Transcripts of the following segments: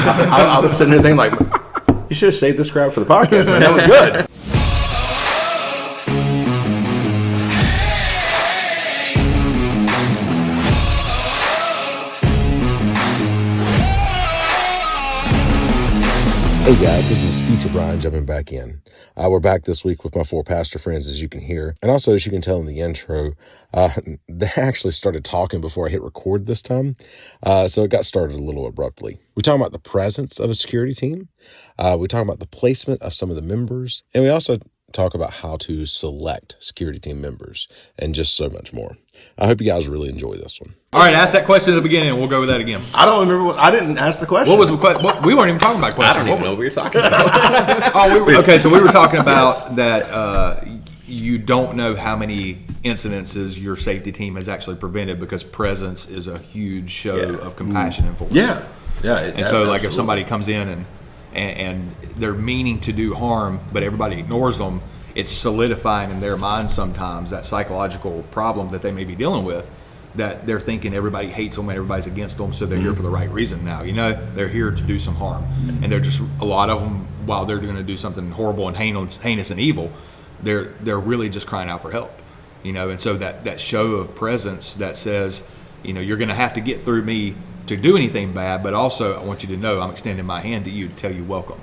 I was sitting there thinking, like, you should have saved this crowd for the podcast, man. That was good. Hey guys, this is Future Brian jumping back in. We're back this week with my 4 pastor friends, as you can hear. And also, as you can tell in the intro, they actually started talking before I hit record this time. So it got started a little abruptly. We talk about the presence of a security team. We talk about the placement of some of the members. And we also talk about how to select security team members and just so much more. I hope you guys really enjoy this one. All right, ask that question at the beginning and we'll go with that again. I don't remember I didn't ask the question. What was the question? We weren't even talking about questions. I don't even know what we were talking about. Okay, so we were talking about that you don't know how many incidences your safety team has actually prevented because presence is a huge show of compassion and force. Yeah. And so like if somebody comes in and they're meaning to do harm, but everybody ignores them, it's solidifying in their mind sometimes that psychological problem that they may be dealing with, that they're thinking everybody hates them and everybody's against them, so they're here for the right reason now. They're here to do some harm. And they're just, a lot of them, while they're going to do something horrible and heinous and evil, they're really just crying out for help. And so that show of presence that says, you're going to have to get through me to do anything bad, but also I want you to know I'm extending my hand to you to tell you welcome.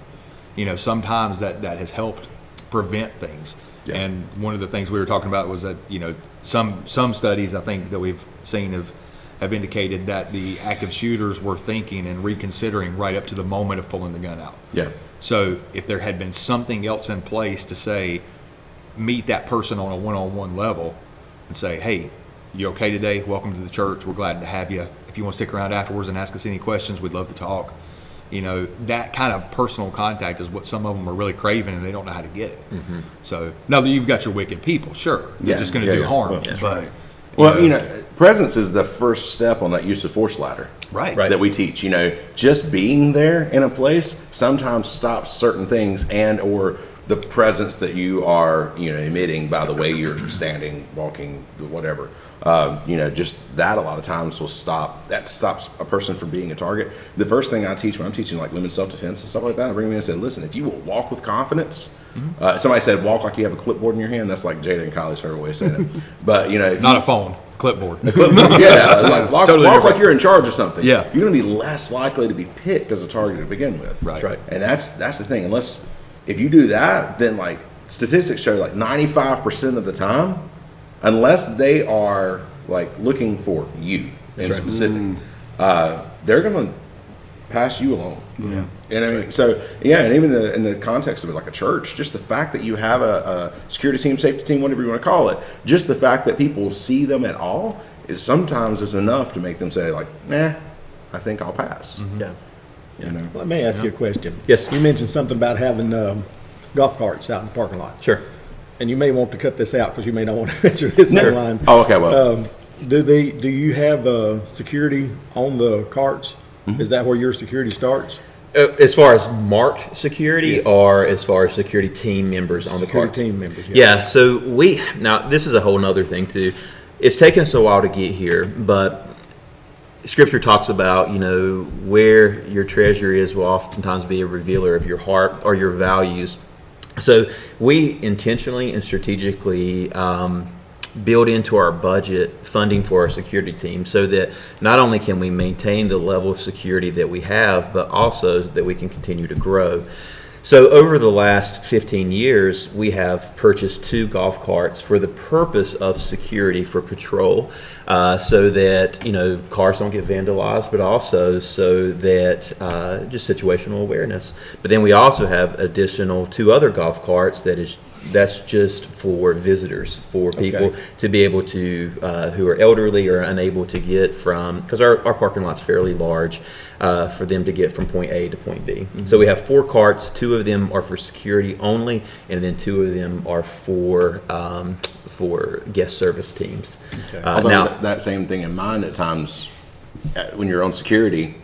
Sometimes that has helped prevent things. Yeah. And one of the things we were talking about was that, some studies I think that we've seen have indicated that the active shooters were thinking and reconsidering right up to the moment of pulling the gun out. Yeah. So if there had been something else in place to say, meet that person on a one-on-one level and say, hey, you okay today? Welcome to the church. We're glad to have you. If you want to stick around afterwards and ask us any questions, we'd love to talk. That kind of personal contact is what some of them are really craving, and they don't know how to get it. Mm-hmm. So now that you've got your wicked people, sure, they're just going to do harm. Well, but presence is the first step on that use of force ladder, right? That we teach. Just being there in a place sometimes stops certain things and or the presence that you are, emitting by the way you're standing, walking, whatever. Just that a lot of times that stops a person from being a target. The first thing I teach when I'm teaching like women's self-defense and stuff like that, I bring them in and say, listen, if you will walk with confidence, somebody said walk like you have a clipboard in your hand. That's like Jada and Kylie's favorite way of saying it. But, not a phone, clipboard. Yeah, walk like you're in charge of something. Yeah. You're going to be less likely to be picked as a target to begin with. Right. And that's the thing. If you do that, then like statistics show like 95% of the time, unless they are like looking for you in specific, they're going to pass you along. Yeah. And I mean, so and even in the context of it, like a church, just the fact that you have a security team, safety team, whatever you want to call it, just the fact that people see them at all is sometimes enough to make them say like, nah, I think I'll pass. Mm-hmm. Yeah. Let me ask you a question. Yes. You mentioned something about having golf carts out in the parking lot. Sure. And you may want to cut this out because you may not want to answer this online. Oh, okay. Well, do you have security on the carts? Mm-hmm. Is that where your security starts? As far as marked security or as far as security team members on the carts? Security team members, yeah. So now this is a whole other thing too. It's taken us a while to get here, but Scripture talks about, where your treasure is will oftentimes be a revealer of your heart or your values. So we intentionally and strategically build into our budget funding for our security team so that not only can we maintain the level of security that we have, but also that we can continue to grow. So over the last 15 years, we have purchased 2 golf carts for the purpose of security for patrol, so that, cars don't get vandalized, but also so that just situational awareness. But then we also have additional 2 other golf carts that's just for visitors, for people to be able to, who are elderly or unable to get from, because our parking lot's fairly large, for them to get from point A to point B. Mm-hmm. So we have 4 carts. 2 of them are for security only, and then 2 of them are for guest service teams. Okay. Now that same thing in mind at times, when you're on security,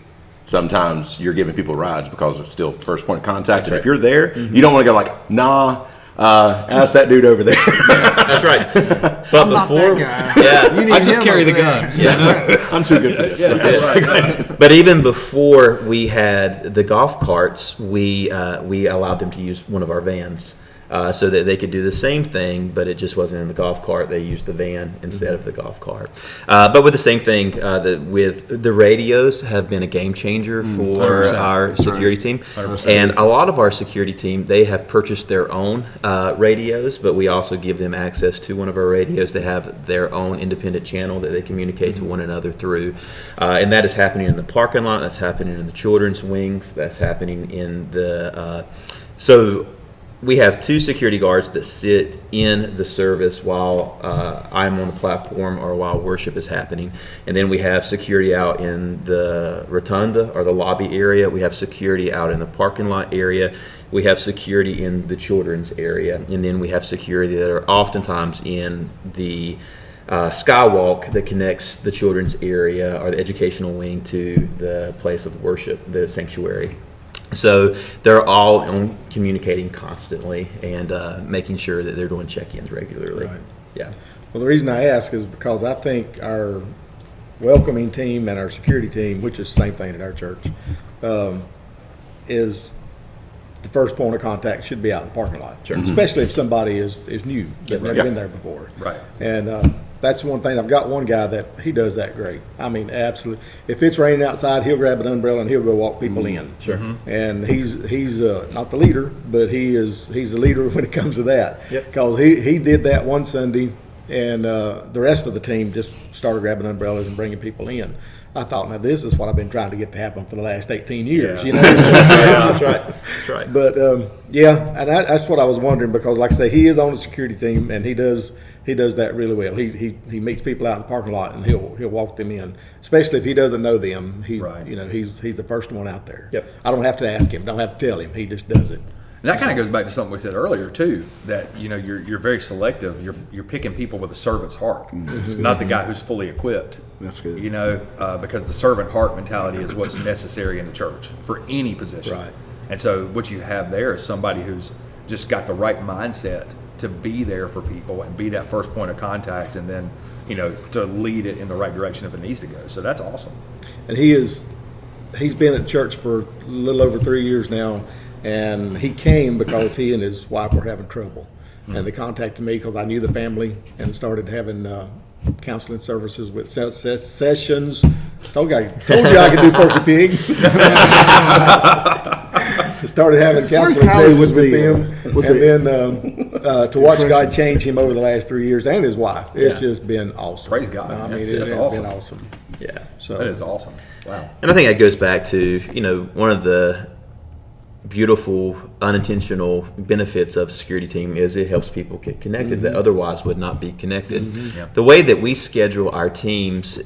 sometimes you're giving people rides because it's still first point of contact. And if you're there, you don't want to go like, nah, Ask that dude over there. That's right. But I'm not before, that guy. yeah, You need I just him carry over the there. guns. I'm too good for this. But even before we had the golf carts, we allowed them to use one of our vans. So that they could do the same thing, but it just wasn't in the golf cart. They used the van instead of the golf cart. But with the same thing, with the radios have been a game changer for 100%. our security team. 100%. And a lot of our security team, they have purchased their own radios, but we also give them access to one of our radios. They have their own independent channel that they communicate to one another through. And that is happening in the parking lot. That's happening in the children's wings. That's happening in the... We have 2 security guards that sit in the service while I'm on the platform or while worship is happening. And then we have security out in the rotunda or the lobby area. We have security out in the parking lot area. We have security in the children's area. And then we have security that are oftentimes in the skywalk that connects the children's area or the educational wing to the place of worship, the sanctuary. So they're all on communicating constantly and making sure that they're doing check-ins regularly. Right. Yeah. Well, the reason I ask is because I think our welcoming team and our security team, which is the same thing at our church, is the first point of contact should be out in the parking lot. Sure. Especially if somebody is new, they've never Yeah. been there before. Right. And that's one thing. I've got one guy that he does that great. I mean, absolutely. If it's raining outside, he'll grab an umbrella and he'll go walk people in. Sure. And he's not the leader, but he's the leader when it comes to that. Yep. Because he did that one Sunday, and the rest of the team just started grabbing umbrellas and bringing people in. I thought, now this is what I've been trying to get to happen for the last 18 years. Yeah. You know. That's right. That's right. But yeah, and that's what I was wondering, because, like I say, he is on the security team and he does that really well. He meets people out in the parking lot and he'll walk them in, especially if he doesn't know them. Right. He's the first one out there. Yep. I don't have to ask him, don't have to tell him. He just does it. And that kind of goes back to something we said earlier too. That you're very selective. You're picking people with a servant's heart, not the guy who's fully equipped. That's good. Because the servant heart mentality is what's necessary in the church for any position. Right. And so what you have there is somebody who's just got the right mindset to be there for people and be that first point of contact, and then to lead it in the right direction if it needs to go. So that's awesome. And he's been at church for a little over 3 years now, and he came because he and his wife were having trouble. And they contacted me because I knew the family and started having counseling services with sessions. Told you I could do Porky Pig. Started having counseling Howard sessions with the, them, and then to watch God change him over the last 3 years, and his wife. It's just been awesome. Praise God. I mean, That's it's awesome. been awesome. Yeah. So That is awesome. Wow. And I think that goes back to, one of the beautiful unintentional benefits of security team is it helps people get connected that otherwise would not be connected. Yep. The way that we schedule our teams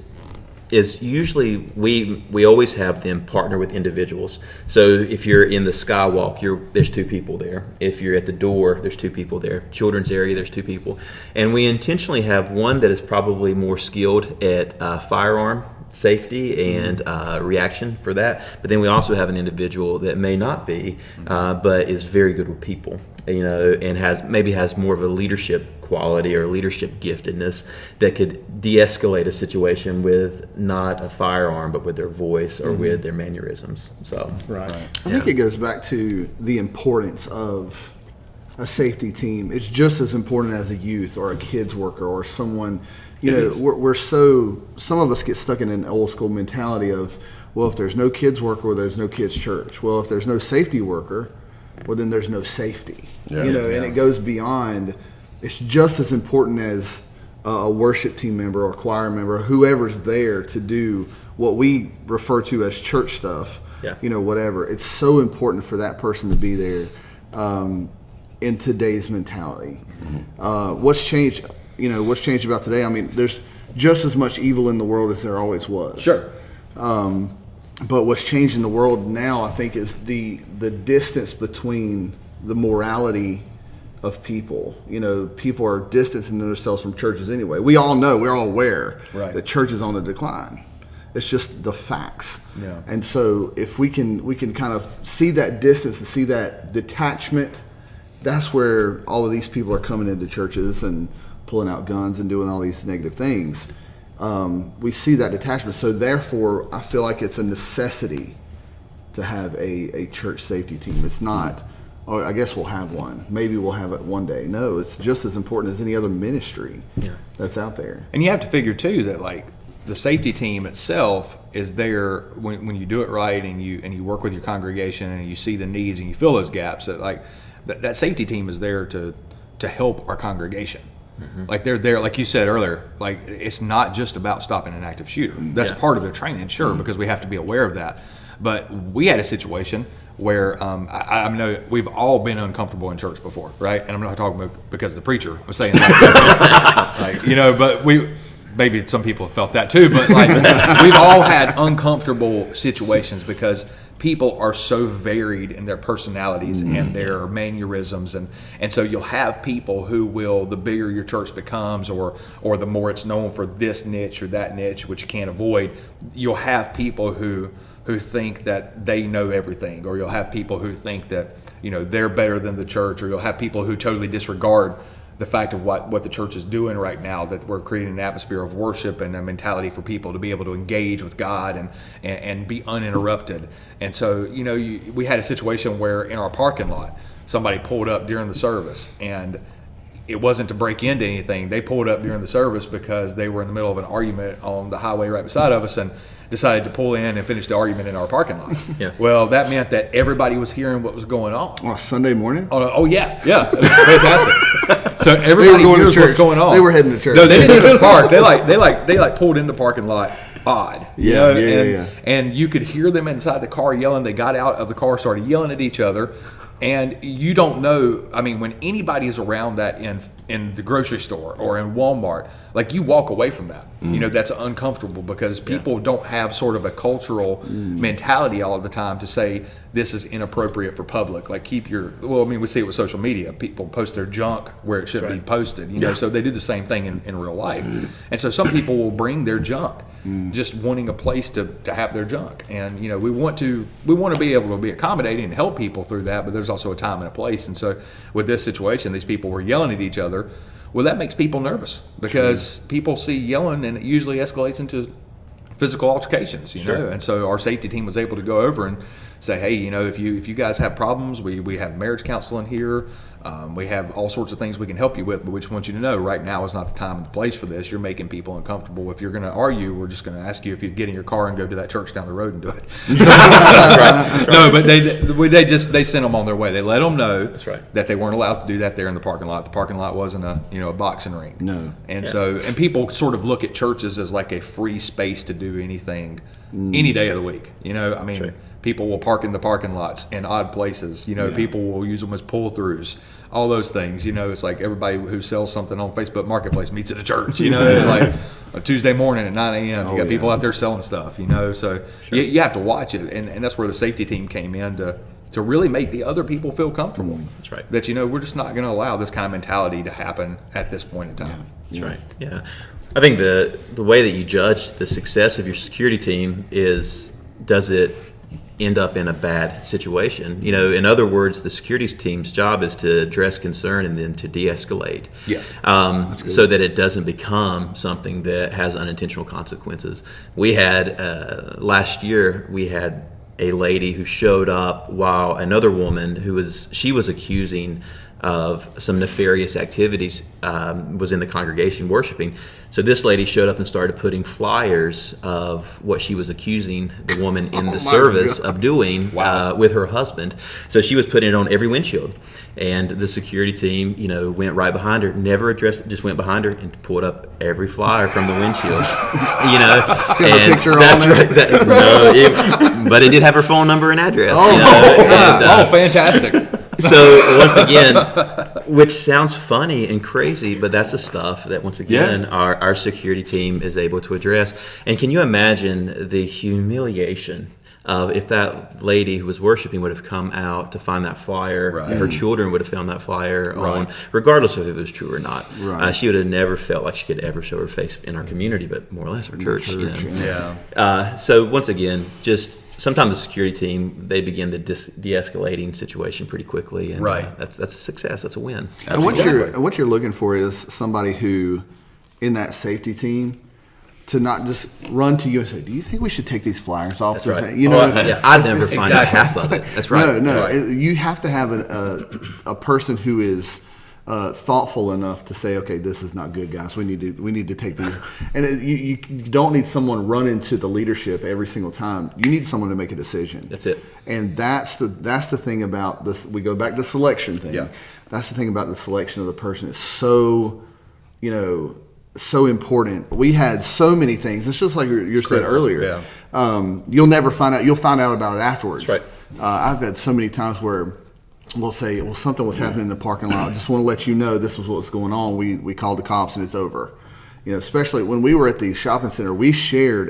is usually we always have them partner with individuals. So if you're in the skywalk, there's 2 people there. If you're at the door, there's 2 people there. Children's area, there's 2 people. And we intentionally have one that is probably more skilled at firearm safety and reaction for that. But then we also have an individual that may not be, but is very good with people, and has more of a leadership quality or leadership giftedness that could de-escalate a situation with not a firearm, but with their voice or with their mannerisms. So, right. I think it goes back to the importance of a safety team. It's just as important as a youth or a kids worker or someone. We're some of us get stuck in an old school mentality of, well, if there's no kids worker, well, there's no kids church. Well, if there's no safety worker, well, then there's no safety. Yeah. And it goes beyond. It's just as important as a worship team member or choir member, whoever's there to do what we refer to as church stuff. Yeah. Whatever. It's so important for that person to be there in today's mentality. What's changed? What's changed about today? I mean, there's just as much evil in the world as there always was. Sure. But what's changed in the world now, I think, is the distance between the morality of people. People are distancing themselves from churches anyway. We all know, we're all aware that church is on the decline. It's just the facts. Yeah. And so if we can kind of see that distance and see that detachment that's where all of these people are coming into churches and pulling out guns and doing all these negative things. We see that detachment. So therefore, I feel like it's a necessity to have a church safety team. It's not, oh, I guess we'll have one. Maybe we'll have it one day. No, it's just as important as any other ministry that's out there. And you have to figure too that like the safety team itself is there when you do it right and you work with your congregation and you see the needs and you fill those gaps. That like that safety team is there to help our congregation. Like they're there, like you said earlier. Like it's not just about stopping an active shooter. That's part of their training, sure, because we have to be aware of that. But we had a situation where I know we've all been uncomfortable in church before, right? And I'm not talking about because of the preacher. I'm saying that, like, but maybe some people have felt that too. But like we've all had uncomfortable situations because people are so varied in their personalities and their mannerisms, and so you'll have people who will, the bigger your church becomes, or the more it's known for this niche or that niche, which you can't avoid, you'll have people who think that they know everything, or you'll have people who think that they're better than the church, or you'll have people who totally disregard the fact of what the church is doing right now, that we're creating an atmosphere of worship and a mentality for people to be able to engage with God and be uninterrupted. And so, we had a situation where in our parking lot, somebody pulled up during the service, and it wasn't to break into anything. They pulled up during the service because they were in the middle of an argument on the highway right beside of us and decided to pull in and finish the argument in our parking lot. Yeah. Well, that meant that everybody was hearing what was going on. On a Sunday morning? Oh yeah. It was fantastic. So everybody hears what's going on. They were heading to church. No, they didn't even park. They pulled in the parking lot odd. Yeah. And you could hear them inside the car yelling. They got out of the car, started yelling at each other. And you don't know, I mean, when anybody is around that in the grocery store or in Walmart, like you walk away from that. That's uncomfortable because people don't have sort of a cultural mentality all of the time to say this is inappropriate for public. Like we see it with social media. People post their junk where it shouldn't be posted, so they do the same thing in real life. And so some people will bring their junk just wanting a place to have their junk. And, we want to be able to be accommodating and help people through that, but there's also a time and a place. And so with this situation, these people were yelling at each other. Well, that makes people nervous because people see yelling and it usually escalates into physical altercations, know. And so our safety team was able to go over and say, hey, if you guys have problems, we have marriage counseling here. We have all sorts of things we can help you with, but we just want you to know right now is not the time and the place for this. You're making people uncomfortable. If you're going to argue, we're just going to ask you if you get in your car and go to that church down the road and do it. That's right. No, but they sent them on their way. They let them know that they weren't allowed to do that there in the parking lot. The parking lot wasn't a boxing ring. No. And so people sort of look at churches as like a free space to do anything any day of the week. People will park in the parking lots in odd places. People will use them as pull-throughs. All those things. It's like everybody who sells something on Facebook Marketplace meets at a church. Like a Tuesday morning at 9 a.m. You got people out there selling stuff. So you have to watch it, and that's where the safety team came in to really make the other people feel comfortable. That's right. That we're just not going to allow this kind of mentality to happen at this point in time. That's right. Yeah, I think the way that you judge the success of your security team is, does it end up in a bad situation? In other words, the security team's job is to address concern and then to de-escalate. Yes. So that it doesn't become something that has unintentional consequences. We had last year we had a lady who showed up while another woman who was accusing of some nefarious activities was in the congregation worshiping. So this lady showed up and started putting flyers of what she was accusing the woman in the service of doing with her husband. So she was putting it on every windshield. And the security team, went right behind her, never addressed it, just went behind her and pulled up every flyer from the windshield. She has a picture that's on right. But it did have her phone number and address. Fantastic. So once again, which sounds funny and crazy, but that's the stuff that once again our security team is able to address. And can you imagine the humiliation of if that lady who was worshiping would have come out to find that flyer, and her children would have found that flyer on, regardless of if it was true or not. Right. She would have never felt like she could ever show her face in our community, but more or less our church. So once again, just sometimes the security team, they begin the de-escalating situation pretty quickly, and Right. that's a success. That's a win. And what you're looking for is somebody who, in that safety team, to not just run to you and say, "Do you think we should take these flyers off?" That's right. You know, I'd never find out half of it. That's right. No, Right. you have to have a person who is thoughtful enough to say, "Okay, this is not good, guys. We need to take these." And you don't need someone running to the leadership every single time. You need someone to make a decision. That's it. And that's the thing about this. We go back to the selection thing. Yeah. That's the thing about the selection of the person. It's so, so important. We had so many things. It's just like you said earlier. Yeah. You'll never find out. You'll find out about it afterwards. That's right. I've had so many times where we'll say, "Well, something was happening in the parking lot. I just want to let you know this was what's going on." We called the cops and it's over. Especially when we were at the shopping center, we shared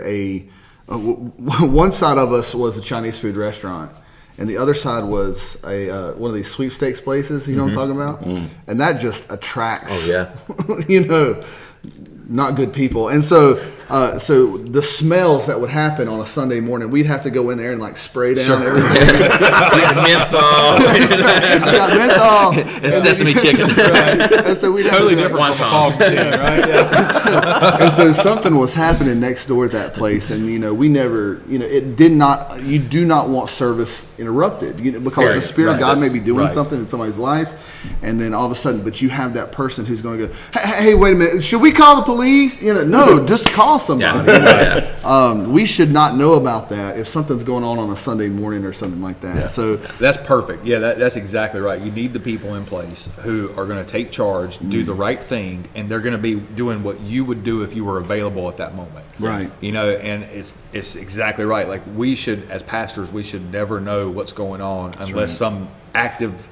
one side of us was a Chinese food restaurant. And the other side was one of these sweepstakes places, you know what I'm talking about? And that just attracts, not good people. And so the smells that would happen on a Sunday morning, we'd have to go in there and like spray down everything. Menthol. I got menthol. And sesame chicken. And so we'd Totally have to different from a fog machine, right? Yeah. And so something was happening next door at that place, and we never, it did not. You do not want service interrupted, because the Spirit of God may be doing something in somebody's life, and then all of a sudden, but you have that person who's going to go, hey, wait a minute, should we call the police? No, just call somebody. We should not know about that if something's going on a Sunday morning or something like that. Yeah. So that's perfect. Yeah, that's exactly right. You need the people in place who are going to take charge, do the right thing, and they're going to be doing what you would do if you were available at that moment. Right. And it's exactly right. Like, we should, as pastors, we should never know what's going on unless some active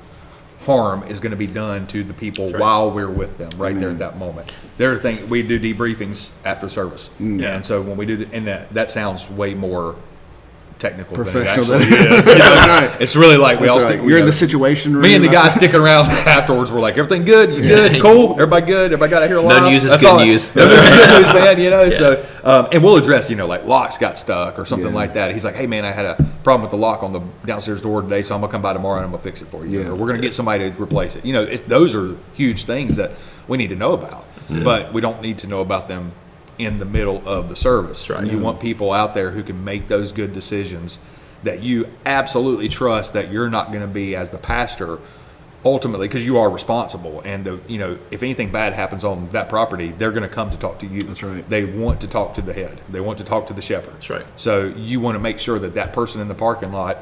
harm is going to be done to the people while we're with them there at that moment. There are things we do debriefings after service, and so when we do that sounds way more technical professional than it actually is. Right. It's really like we all stick. You're in the situation room. Me and the guy sticking around afterwards. We're like, everything good? You good? Cool? Everybody good? Everybody got out here alive? No news is That's good all. news. That's good news, man. So and we'll address, like locks got stuck or something like that. He's like, hey man, I had a problem with the lock on the downstairs door today, so I'm gonna come by tomorrow and I'm gonna fix it for you. Yeah. Or we're gonna get somebody to replace it. Those are huge things that we need to know about, but we don't need to know about them in the middle of the service. Right. You want people out there who can make those good decisions that you absolutely trust that you're not going to be, as the pastor, ultimately, because you are responsible. And if anything bad happens on that property, they're going to come to talk to you. That's right. They want to talk to the head. They want to talk to the shepherd. That's right. So you want to make sure that person in the parking lot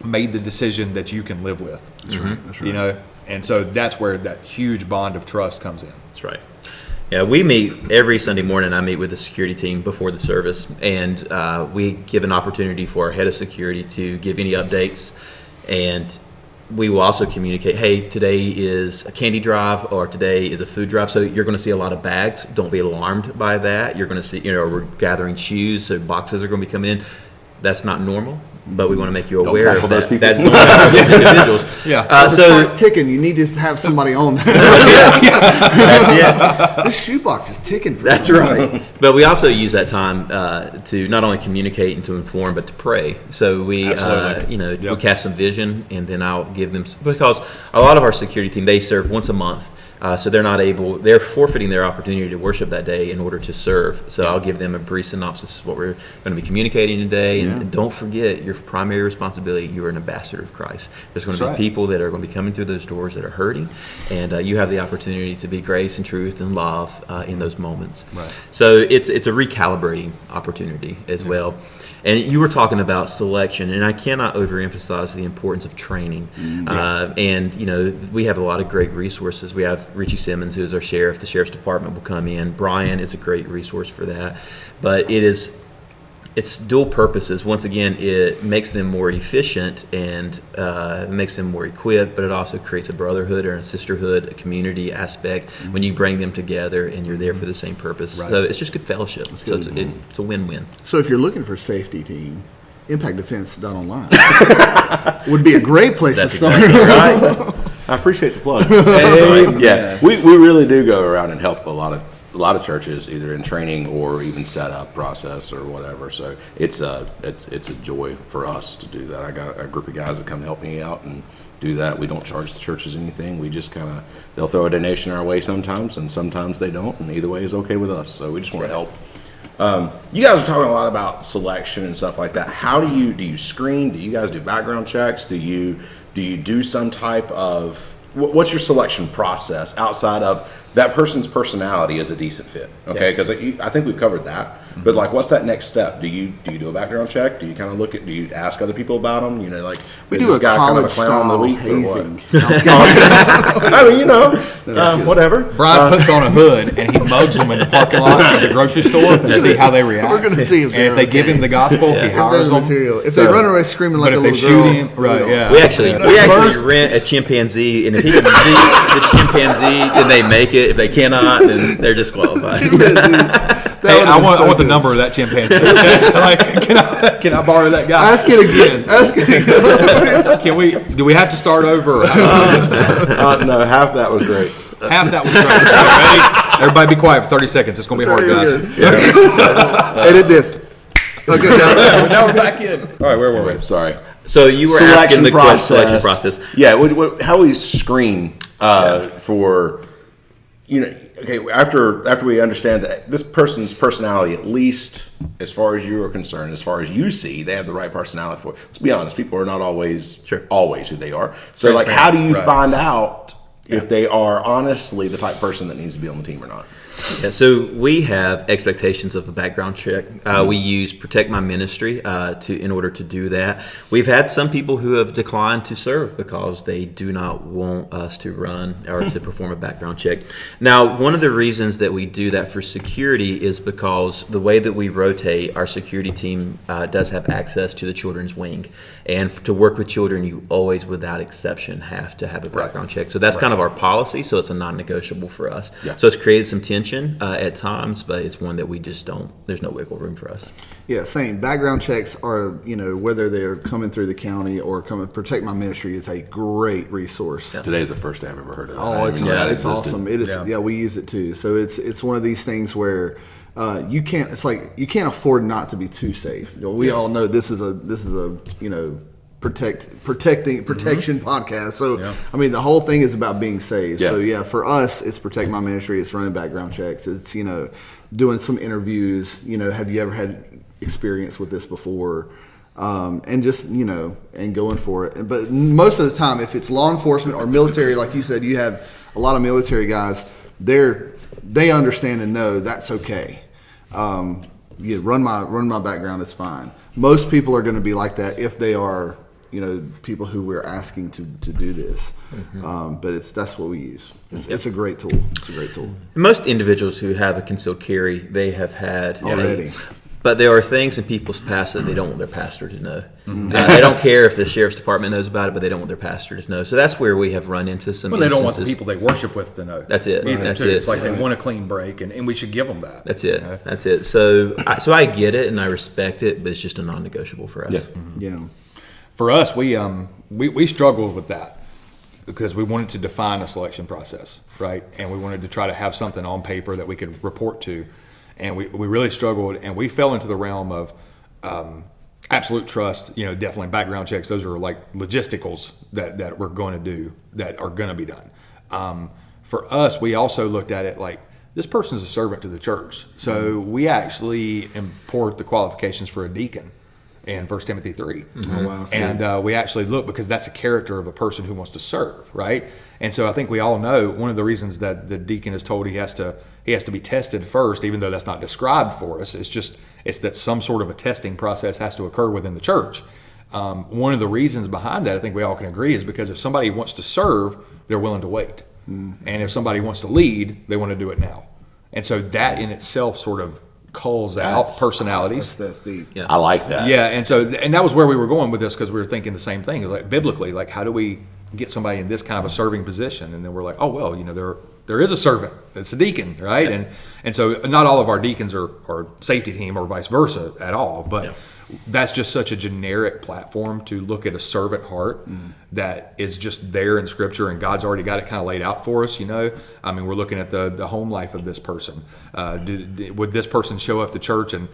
made the decision that you can live with. That's right. That's right. And so that's where that huge bond of trust comes in. That's right. Yeah, we meet every Sunday morning. I meet with the security team before the service, and we give an opportunity for our head of security to give any updates, and we will also communicate, hey, today is a candy drive or today is a food drive, so you're going to see a lot of bags. Don't be alarmed by that. You're going to see, we're gathering shoes, so boxes are going to be coming in. That's not normal, but we want to make you aware tackle of those people. those individuals. Yeah. If it starts ticking, you need to have somebody on there. That's it. This shoebox is ticking. That's right. But we also use that time to not only communicate and to inform, but to pray. So we, we cast some vision, and then I'll give them, because a lot of our security team, they serve once a month. So they're forfeiting their opportunity to worship that day in order to serve. So I'll give them a brief synopsis of what we're going to be communicating today. And don't forget your primary responsibility, you are an ambassador of Christ. There's going to be people that are going to be coming through those doors that are hurting, and you have the opportunity to be grace and truth and love in those moments. Right. So it's a recalibrating opportunity as well. And you were talking about selection, and I cannot overemphasize the importance of training. And we have a lot of great resources. We have Richie Simmons, who is our sheriff. The sheriff's department will come in. Brian is a great resource for that. But it's dual purposes. Once again, it makes them more efficient and makes them more equipped, but it also creates a brotherhood or a sisterhood, a community aspect when you bring them together and you're there for the same purpose. Right. So it's just good fellowship. So it's a win-win. So if you're looking for a safety team, ImpactDefense.online would be a great place to start. Exactly right. I appreciate the plug. Yeah, we really do go around and help a lot lot of churches either in training or even setup process or whatever. So it's a joy for us to do that. I got a group of guys that come help me out and do that. We don't charge the churches anything. We just they'll throw a donation our way sometimes, and sometimes they don't, and either way is okay with us. So we just want to help. You guys are talking a lot about selection and stuff like that. How do you screen? Do you guys do background checks? Do you do some type of, what's your selection process outside of that person's personality is a decent fit? Okay, because I think we've covered that. But like, what's that next step? Do you do a background check? Do you kind of do you ask other people about them? You know, like, We is do this a guy kind of a college clown of the style week or what? hazing. I mean, you know, whatever. Brian puts on a hood and he mugs them in the parking lot of the grocery store to see how they react. We're gonna see if and if they give him the gospel, he If hires there's them. material. If So- they run away screaming like But a if they little shoot girl, him, right? Yeah. We actually rent a chimpanzee, and if he can beat the chimpanzee, then they make it. If they cannot, then they're disqualified. Hey, I want the number of that chimpanzee. Like, can I borrow that guy? Ask it again. Ask it again. Do we have to start over? Or how do we do this now? No, half that was great. Half that was great. Ready? Everybody be quiet for 30 seconds. It's going to be hard, guys. Edit this. Okay, Now we're back in. All right, where were we? Sorry. So you were asking the selection process. Yeah, how we screen for, okay, after we understand that this person's personality, at least as far as you are concerned, as far as you see, they have the right personality for it. Let's be honest, people are not always who they are. So like, how do you find out if they are honestly the type of person that needs to be on the team or not? Yeah, so we have expectations of a background check. We use Protect My Ministry in order to do that. We've had some people who have declined to serve because they do not want us to run or to perform a background check. Now, one of the reasons that we do that for security is because the way that we rotate, our security team does have access to the children's wing. And to work with children, you always, without exception, have to have a background check. So that's kind of our policy, so it's a non-negotiable for us. Yeah. So it's created some tension at times, but it's one that we just don't, there's no wiggle room for us. Yeah, same. Background checks are, whether they're coming through the county or Protect My Ministry, it's a great resource. Yeah. Today's the first day I've ever heard of that. Oh, it's awesome. It is. Yeah, we use it too. So it's one of these things where you can't afford not to be too safe. We all know this is a protection podcast. So I mean, the whole thing is about being safe. Yeah. So for us, it's Protect My Ministry. It's running background checks. It's doing some interviews. Have you ever had experience with this before? And just and going for it. But most of the time, if it's law enforcement or military, like you said, you have a lot of military guys. They understand and know that's okay. Run my background. It's fine. Most people are going to be like that if they are people who we're asking to do this. But that's what we use. It's a great tool. It's a great tool. Most individuals who have a concealed carry, they have had already. But there are things in people's past that they don't want their pastor to know. They don't care if the sheriff's department knows about it, but they don't want their pastor to know. So that's where we have run into some they don't want the people they worship with to know. That's it. That's it. It's like they want a clean break, and we should give them that. That's it. That's it. So I get it, and I respect it, but it's just a non-negotiable for us. Yeah. For us, we struggled with that because we wanted to define a selection process, right? And we wanted to try to have something on paper that we could report to. And we really struggled, and we fell into the realm of absolute trust, definitely background checks. Those are like logisticals that we're going to do that are going to be done. For us, we also looked at it like this person's a servant to the church. So we actually import the qualifications for a deacon in 1 Timothy 3. Oh, wow. And we actually look because that's a character of a person who wants to serve, right? And so I think we all know one of the reasons that the deacon is told he has to be tested first, even though that's not described for us. It's that some sort of a testing process has to occur within the church. One of the reasons behind that, I think we all can agree, is because if somebody wants to serve, they're willing to wait. And if somebody wants to lead, they want to do it now. And so that in itself sort of calls out personalities. That's deep. Yeah. I like that. Yeah, and that was where we were going with this, because we were thinking the same thing. Like biblically, like how do we get somebody in this kind of a serving position? And then we're like, oh well, there is a servant. It's a deacon, right? And so not all of our deacons are safety team or vice versa at all. But that's just such a generic platform to look at a servant heart that is just there in Scripture, and God's already got it kind of laid out for us. I mean, we're looking at the home life of this person. Would this person show up to church and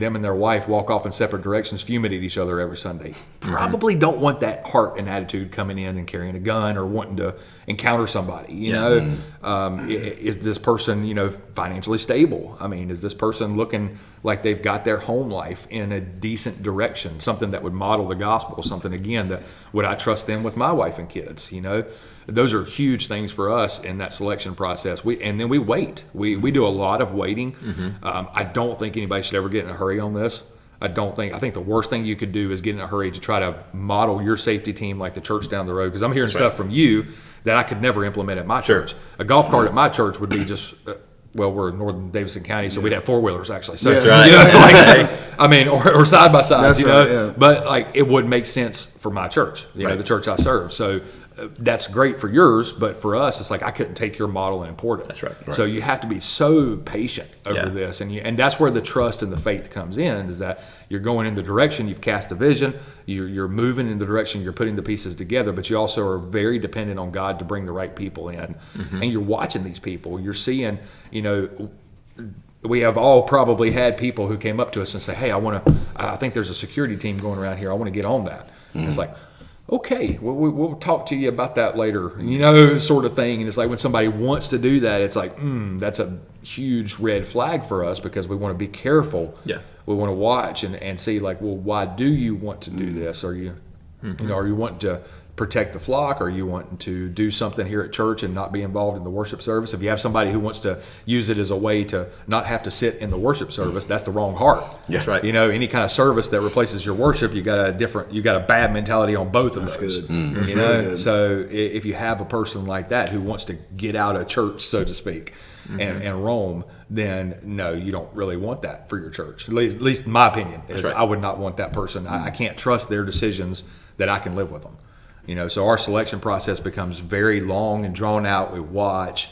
them and their wife walk off in separate directions, fuming at each other every Sunday? Probably don't want that heart and attitude coming in and carrying a gun or wanting to encounter somebody. Is this person financially stable? I mean, is this person looking like they've got their home life in a decent direction, something that would model the gospel, something, again, that would I trust them with my wife and kids? Those are huge things for us in that selection process. And then we wait. We do a lot of waiting. I don't think anybody should ever get in a hurry on this. I think the worst thing you could do is get in a hurry to try to model your safety team like the church down the road, because I'm hearing stuff from you that I could never implement at my church. A golf cart at my church would be just we're in northern Davidson County, so we'd have four-wheelers actually. So, or side by sides, But it wouldn't make sense for my church, the church I serve. So that's great for yours, but for us, it's like I couldn't take your model and import it. That's right. So you have to be so patient over this, and that's where the trust and the faith comes in. Is that you're going in the direction, you've cast a vision, you're moving in the direction, you're putting the pieces together, but you also are very dependent on God to bring the right people in, and you're watching these people. You're seeing, we have all probably had people who came up to us and say, "Hey, I think there's a security team going around here. I want to get on that." And it's like, okay, we'll talk to you about that later, sort of thing. And it's like when somebody wants to do that, it's like, that's a huge red flag for us, because we want to be careful. Yeah. We want to watch and see, like, well, why do you want to do this? Are you, are you wanting to protect the flock? Are you wanting to do something here at church and not be involved in the worship service? If you have somebody who wants to use it as a way to not have to sit in the worship service, that's the wrong heart. That's right. Any kind of service that replaces your worship, you got a bad mentality on both of those. Good. So if you have a person like that who wants to get out of church, so to speak, and roam, then no, you don't really want that for your church. At least in my opinion is I would not want that person. I can't trust their decisions that I can live with them. So our selection process becomes very long and drawn out. We watch,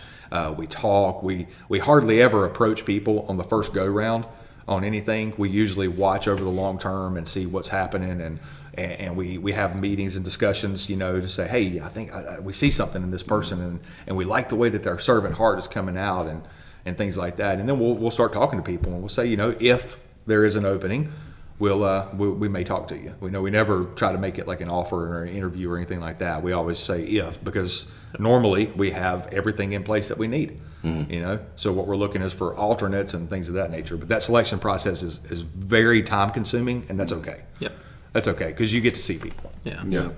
we talk, we hardly ever approach people on the first go round on anything. We usually watch over the long term and see what's happening, and we have meetings and discussions, to say, hey, I think we see something in this person, and we like the way that their servant heart is coming out, and things like that. And then we'll start talking to people, and we'll say, if there is an opening, we may talk to you. We never try to make it like an offer or an interview or anything like that. We always say if, because normally we have everything in place that we need. So what we're looking is for alternates and things of that nature. But that selection process is very time consuming, and that's okay. Yep. That's okay, because you get to see people. Yeah.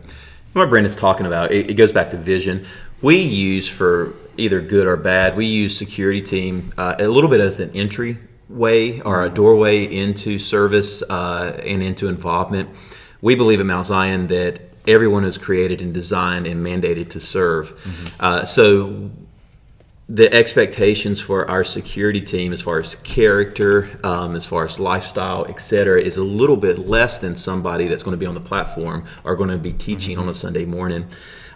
What Brandon's talking about, it goes back to vision. We use, for either good or bad, we use security team a little bit as an entry way or a doorway into service and into involvement. We believe at Mount Zion that everyone is created and designed and mandated to serve. So the expectations for our security team, as far as character, as far as lifestyle, etc., is a little bit less than somebody that's going to be on the platform or going to be teaching on a Sunday morning.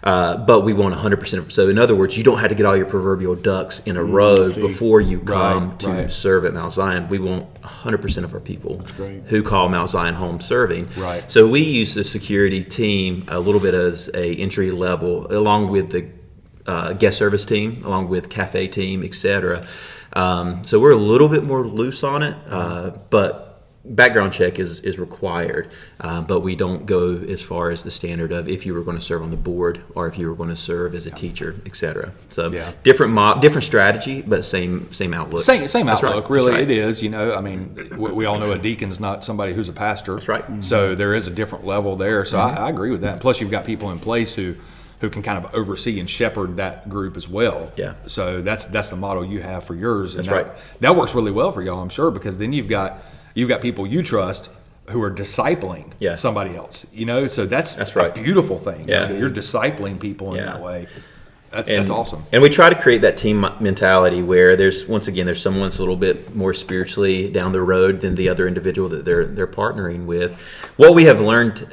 But we want 100%. So in other words, you don't have to get all your proverbial ducks in a row before you come to serve at Mount Zion. We want 100% of our people who call Mount Zion home serving. Right. So we use the security team a little bit as a entry level, along with the guest service team, along with cafe team, etc. So we're a little bit more loose on it, but background check is required, but we don't go as far as the standard of if you were going to serve on the board or if you were going to serve as a teacher, etc. So different strategy, but same outlook. Same That's outlook, right. really. That's right. It is. I mean, we all know a deacon's not somebody who's a pastor. That's right. So there is a different level there. So I agree with that. Plus, you've got people in place who can kind of oversee and shepherd that group as well. Yeah. So that's the model you have for yours. That's and right. That works really well for y'all, I'm sure, because then you've got people you trust who are discipling somebody else. So that's right. a beautiful thing. Yeah. So you're discipling people in that way. That's awesome. And we try to create that team mentality where there's someone that's a little bit more spiritually down the road than the other individual that they're partnering with. What we have learned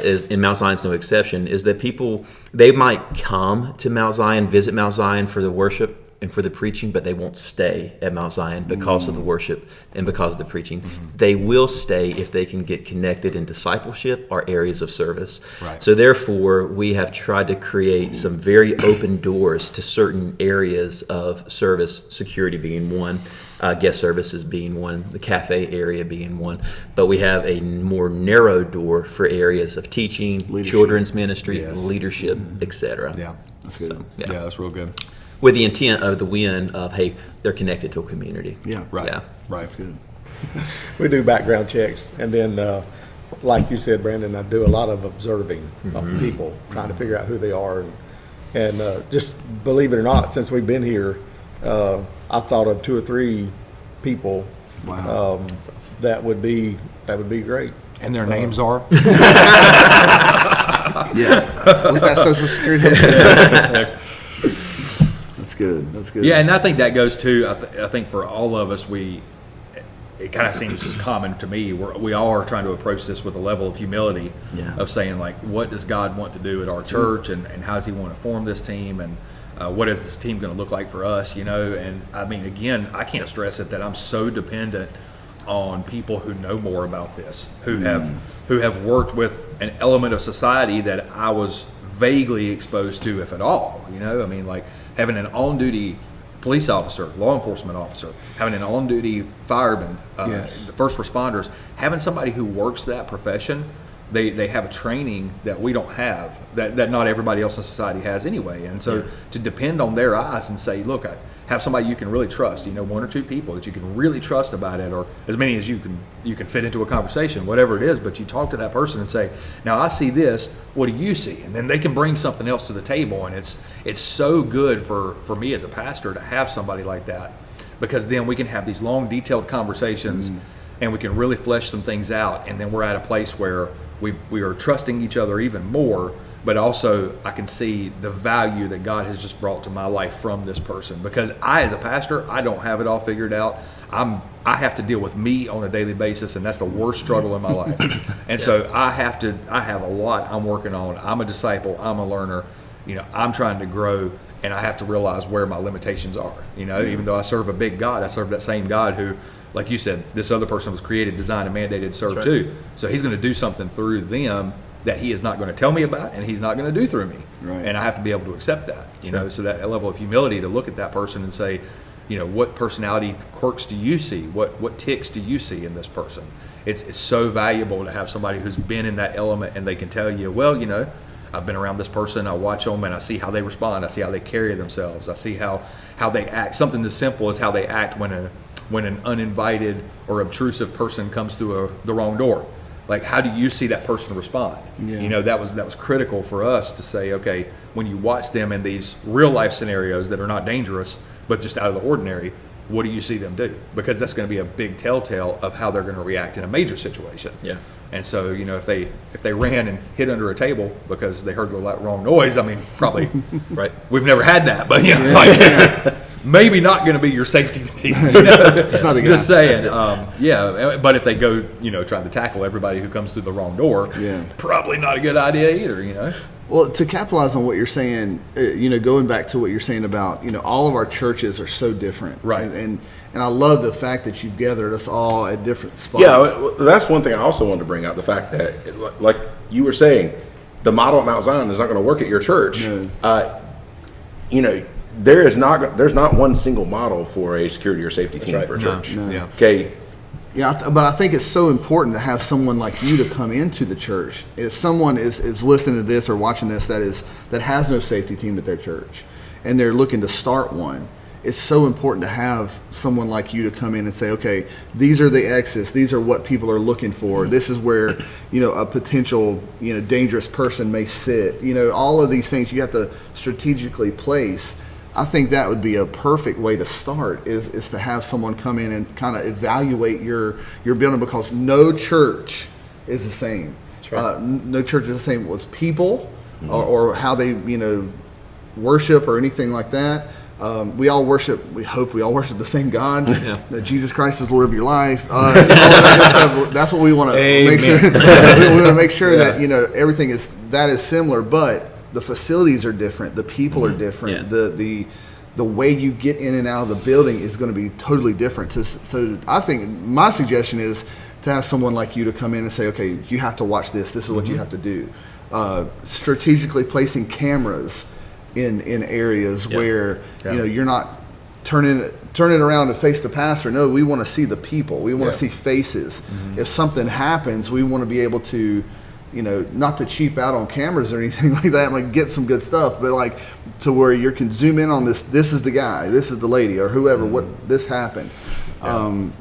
is, in Mount Zion's no exception, is that people, they might come to Mount Zion, visit Mount Zion for the worship and for the preaching, but they won't stay at Mount Zion because of the worship and because of the preaching. Mm-hmm. They will stay if they can get connected in discipleship or areas of service. Right. So therefore, we have tried to create some very open doors to certain areas of service, security being one, guest services being one, the cafe area being one. But we have a more narrow door for areas of teaching, children's ministry, Yes. leadership, etc. Yeah. That's good. Yeah. Yeah, that's real good. With the intent of the win of, hey, they're connected to a community. Yeah. Right. Yeah. Right. That's good. We do background checks, and then, like you said, Brandon, I do a lot of observing of people, trying to figure out who they are, and just believe it or not, since we've been here, I've thought of 2 or 3 people Wow. that would be great. And their names are? Yeah. What's that Social Security? That's good. That's good. Yeah, and I think that goes to, I think for all of us, it kind of seems common to me, we all are trying to approach this with a level of humility of saying, like, what does God want to do at our church, and how does he want to form this team, and what is this team going to look like for us, and I mean, again, I can't stress it that I'm so dependent on people who know more about this, who have worked with an element of society that I was vaguely exposed to, if at all. I mean, like having an on-duty police officer, law enforcement officer, having an on-duty fireman, Yes. first responders, having somebody who works that profession. They have a training that we don't have, that not everybody else in society has anyway. And so to depend on their eyes and say, look, I have somebody you can really trust, 1 or 2 people that you can really trust about it, or as many as you can fit into a conversation, whatever it is, but you talk to that person and say, now I see this, what do you see? And then they can bring something else to the table. And it's so good for me as a pastor to have somebody like that, because then we can have these long, detailed conversations and we can really flesh some things out. And then we're at a place where we are trusting each other even more, but also I can see the value that God has just brought to my life from this person. Because I, as a pastor, I don't have it all figured out. I have to deal with me on a daily basis, and that's the worst struggle in my life. And so I have a lot I'm working on. I'm a disciple. I'm a learner. I'm trying to grow, and I have to realize where my limitations are. Even though I serve a big God, I serve that same God who, like you said, this other person was created, designed, and mandated to serve too. So he's going to do something through them that he is not going to tell me about, and he's not going to do through me. Right. And I have to be able to accept that. So that level of humility to look at that person and say, what personality quirks do you see? What ticks do you see in this person? It's so valuable to have somebody who's been in that element, and they can tell you, well, I've been around this person, I watch them, and I see how they respond. I see how they carry themselves. I see how they act. Something as simple as how they act when an uninvited or obtrusive person comes through the wrong door. Like, how do you see that person respond? Yeah. That was critical for us to say, okay, when you watch them in these real life scenarios that are not dangerous, but just out of the ordinary, what do you see them do? Because that's going to be a big telltale of how they're going to react in a major situation. Yeah. And so, if they ran and hid under a table because they heard the wrong noise, I mean, probably Right. We've never had that, but maybe not going to be your safety team. It's not the guy. Just saying. But if they go, trying to tackle everybody who comes through the wrong door, probably not a good idea either. Well, to capitalize on what you're saying, going back to what you're saying about, all of our churches are so different. Right. And I love the fact that you've gathered us all at different spots. Yeah, that's one thing I also wanted to bring out, the fact that, like you were saying, the model at Mount Zion is not going to work at your church. No. There's not one single model for a security or safety team for a church. No. Yeah. Okay. Yeah, but I think it's so important to have someone like you to come into the church. If someone is listening to this or watching this that has no safety team at their church, and they're looking to start one, it's so important to have someone like you to come in and say, okay, these are the exits, these are what people are looking for, this is where a potential dangerous person may sit. All of these things you have to strategically place. I think that would be a perfect way to start, is to have someone come in and kind of evaluate your building, because no church is the same. That's right. No church is the same with people or how they worship or anything like that. We hope we all worship the same God. That Jesus Christ is Lord of your life. All of that good stuff. That's what we want to make sure. We want to make sure that everything is similar, but the facilities are different. The people are different. Yeah. the way you get in and out of the building is going to be totally different. So I think my suggestion is to have someone like you to come in and say, okay, you have to watch this. This is what you have to do. Strategically placing cameras in areas where you're not turning it around to face the pastor. No, we want to see the people. We want to see faces. If something happens, we want to be able to, not to cheap out on cameras or anything like that, like get some good stuff, but like to where you can zoom in on this. This is the guy. This is the lady, or whoever. What this happened.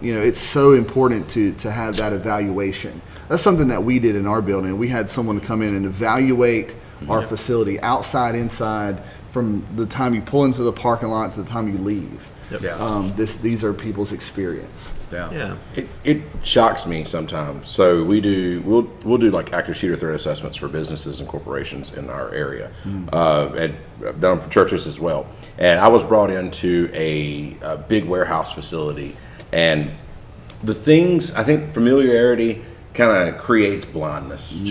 It's so important to have that evaluation. That's something that we did in our building. We had someone come in and evaluate our facility, outside, inside, from the time you pull into the parking lot to the time you leave. These are people's experience. It shocks me sometimes. So we'll do like active shooter threat assessments for businesses and corporations in our area, and I've done them for churches as well. And I was brought into a big warehouse facility, and the things, I think familiarity kind of creates blindness.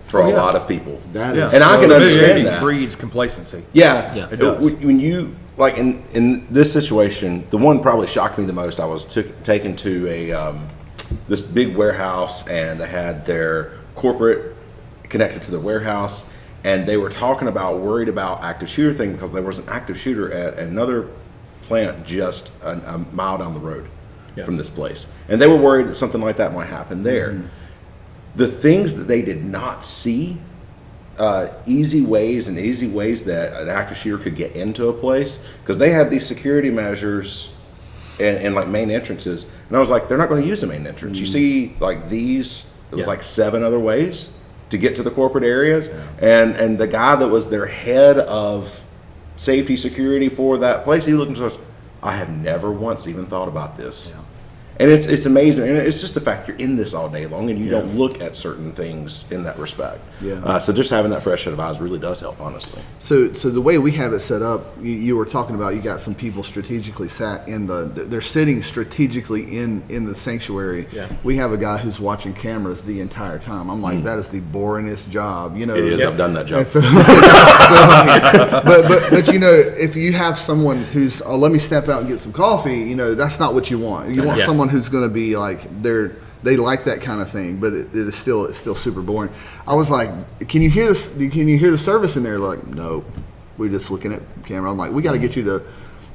For a lot of people. That is, and I can understand that. Breeds complacency. It does. When you, like in this situation, the one probably shocked me the most. I was taken to this big warehouse, and they had their corporate connected to the warehouse, and they were worried about active shooter thing because there was an active shooter at another plant just a mile down the road from this place, and they were worried that something like that might happen there. The things that they did not see, easy ways that an active shooter could get into a place, because they had these security measures and like main entrances, and I was like, they're not going to use the main entrance. You see, like these, it was like 7 other ways to get to the corporate areas, and the guy that was their head of safety security for that place, he was looking to us. I have never once even thought about this. And it's amazing, and it's just the fact you're in this all day long, and you don't look at certain things in that respect. So just having that fresh set of eyes really does help, honestly. So the way we have it set up, you were talking about, you got some people strategically sat in they're sitting strategically in the sanctuary. We have a guy who's watching cameras the entire time. I'm like, that is the boringest job. It is. I've done that job. So, but if you have someone who's, let me step out and get some coffee, that's not what you want. You want someone who's going to be like, they like that kind of thing, but it's still super boring. I was like, can you hear this? Can you hear the service in there? Like, no, we're just looking at camera. I'm like, we got to get you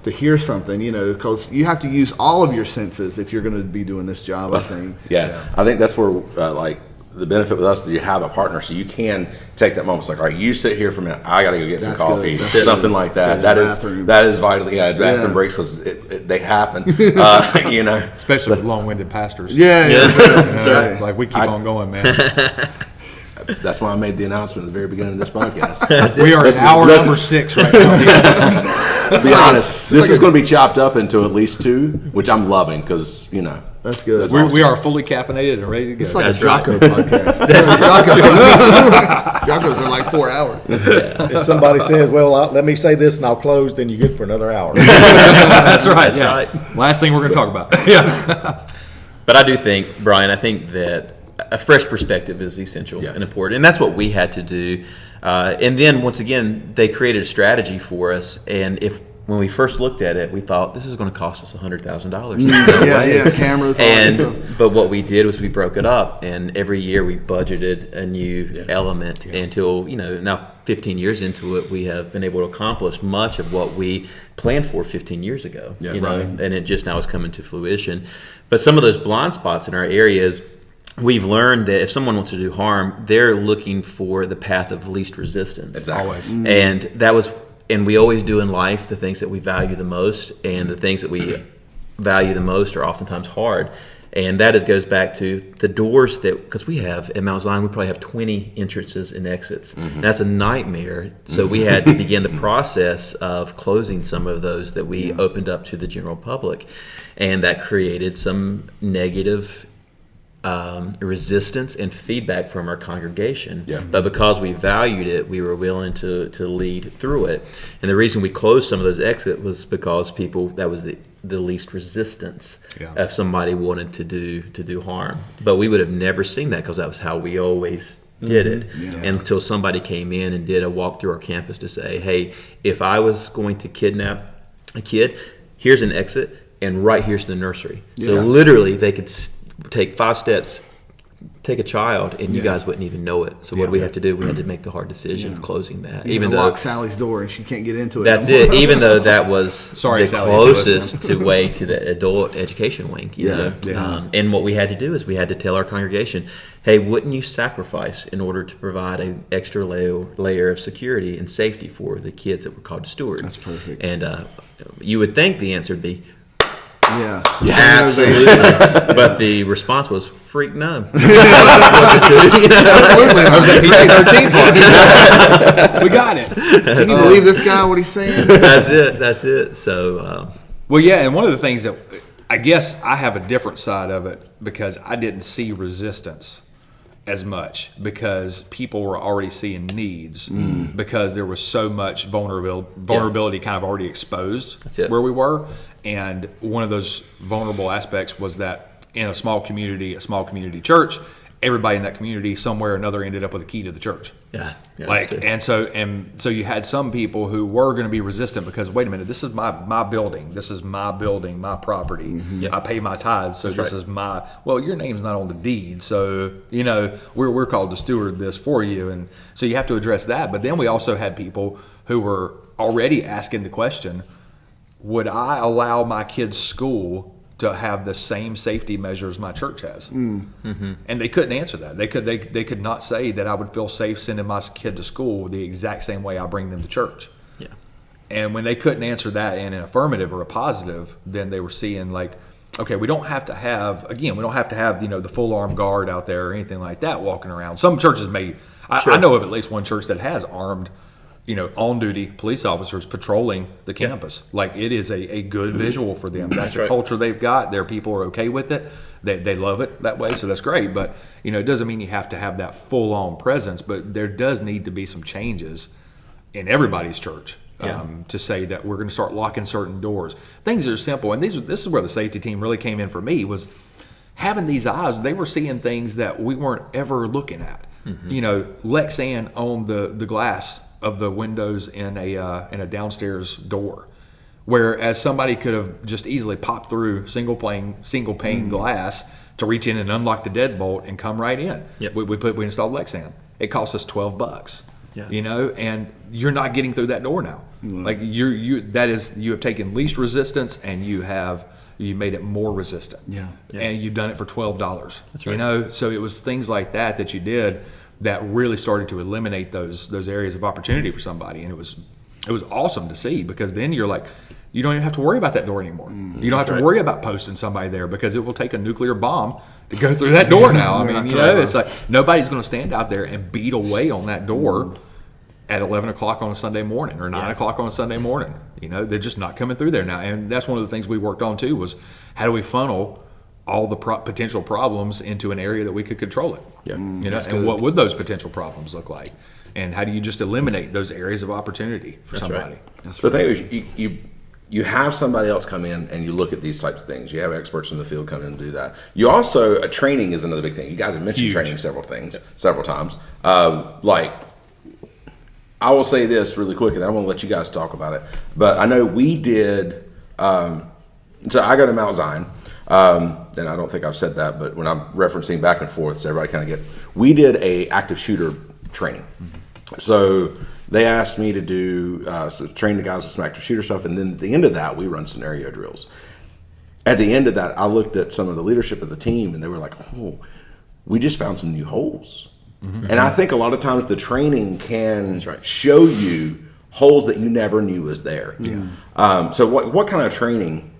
to hear something, because you have to use all of your senses if you're going to be doing this job. I think. I think that's where like the benefit with us that you have a partner, so you can take that moment. It's like, all right, you sit here for a minute. I got to go get some coffee, something like that. That is vitally. Bathroom breaks, because they happen. Especially with long-winded pastors. That's right. Like we keep on going, man. That's why I made the announcement at the very beginning of this podcast. We are at hour number 6 right now. To be honest, this is going to be chopped up into at least 2, which I'm loving, because that's good. That's awesome. We are fully caffeinated and ready to go. It's like a Jocko podcast. Jocko's are like 4 hours. If somebody says, well, let me say this and I'll close, then you get for another hour. That's right. Last thing we're going to talk about. But I do think, Brian, that a fresh perspective is essential and important, and that's what we had to do. And then once again, they created a strategy for us, and when we first looked at it, we thought this is going to cost us $100,000. Cameras. But what we did was we broke it up, and every year we budgeted a new element until now 15 years into it, we have been able to accomplish much of what we planned for 15 years ago. And it just now is coming to fruition. But some of those blind spots in our areas, we've learned that if someone wants to do harm, they're looking for the path of least resistance. Exactly. Always. And we always do in life the things that we value the most, and the things that we value the most are oftentimes hard. And that goes back to the doors because we have, at Mount Zion, we probably have 20 entrances and exits. And that's a nightmare. So we had to begin the process of closing some of those that we opened up to the general public. And that created some negative resistance and feedback from our congregation. But because we valued it, we were willing to lead through it. And the reason we closed some of those exits was because that was the least resistance if somebody wanted to do harm. But we would have never seen that, because that was how we always did it until somebody came in and did a walk through our campus to say, hey, if I was going to kidnap a kid, here's an exit, and right here's the nursery. So Yeah. literally, they could take 5 steps, take a child, and you guys wouldn't even know it. So what do we have to do? We had to make the hard decision of closing that. You Even even though lock Sally's door and she can't get into it. that's no more. it. Even though that was Sorry, the Sally, closest to way to the adult education wing. You know? Yeah. And what we had to do is we had to tell our congregation, hey, wouldn't you sacrifice in order to provide an extra layer of security and safety for the kids that were called to steward? That's perfect. And you would think the answer would be, Yeah. absolutely. But the response was, freak no. Absolutely. That was that PG-13 part. We got it. Can you believe this guy, what he's saying? That's it. So, Well, yeah, and one of the things that I guess I have a different side of it because I didn't see resistance as much because people were already seeing needs because there was so much vulnerability kind of already exposed That's it. where we were. And one of those vulnerable aspects was that in a small community church, everybody in that community somewhere or another ended up with a key to the church. yeah. Like, that's good. and so you had some people who were going to be resistant because, wait a minute, this is my building. This is my building, my property. I pay my tithes, so this is my, well, your name's not on the deed. So, we're called to steward this for you. And so you have to address that. But then we also had people who were already asking the question, would I allow my kid's school to have the same safety measures my church has? And they couldn't answer that. They could not say that I would feel safe sending my kid to school the exact same way I bring them to church. Yeah. And when they couldn't answer that in an affirmative or a positive, then they were seeing like, okay, we don't have to have the full armed guard out there or anything like that walking around. Some churches may, I know of at least one church that has armed, on-duty police officers patrolling the campus. Like, it is a good visual for them. That's the culture they've got. Their people are okay with it. They love it that way, so that's great. But, it doesn't mean you have to have that full-on presence, but there does need to be some changes in everybody's church to say that we're going to start locking certain doors. Things are simple, and this is where the safety team really came in for me, was having these eyes. They were seeing things that we weren't ever looking at. Lexan on the glass of the windows in a downstairs door, whereas somebody could have just easily popped through single pane glass to reach in and unlock the deadbolt and come right in. Yep. We installed Lexan. It cost us $12. And you're not getting through that door now. Like you have taken least resistance and you made it more resistant. And you've done it for $12. That's right. So it was things like that you did that really started to eliminate those areas of opportunity for somebody. And it was awesome to see, because then you're like, you don't even have to worry about that door anymore. You don't have to worry about posting somebody there, because it will take a nuclear bomb to go through that door now. I mean, it's like nobody's going to stand out there and beat away on that door at 11 o'clock on a Sunday morning or 9 o'clock on a Sunday morning. They're just not coming through there now. And that's one of the things we worked on too, was how do we funnel all the potential problems into an area that we could control it. And what would those potential problems look like? And how do you just eliminate those areas of opportunity for somebody? Right. So the thing is, you have somebody else come in and you look at these types of things. You have experts in the field come in and do that. You also, training is another big thing. You guys have mentioned training several times. Like, I will say this really quick, and I want to let you guys talk about it. But I know we did, so I go to Mount Zion. And I don't think I've said that, but when I'm referencing back and forth, so everybody kind of gets, we did a active shooter training. So they asked me to do, train the guys with some active shooter stuff. And then at the end of that, we run scenario drills. At the end of that, I looked at some of the leadership of the team and they were like, oh, we just found some new holes. And I think a lot of times the training can show you holes that you never knew was there. So what kind of training,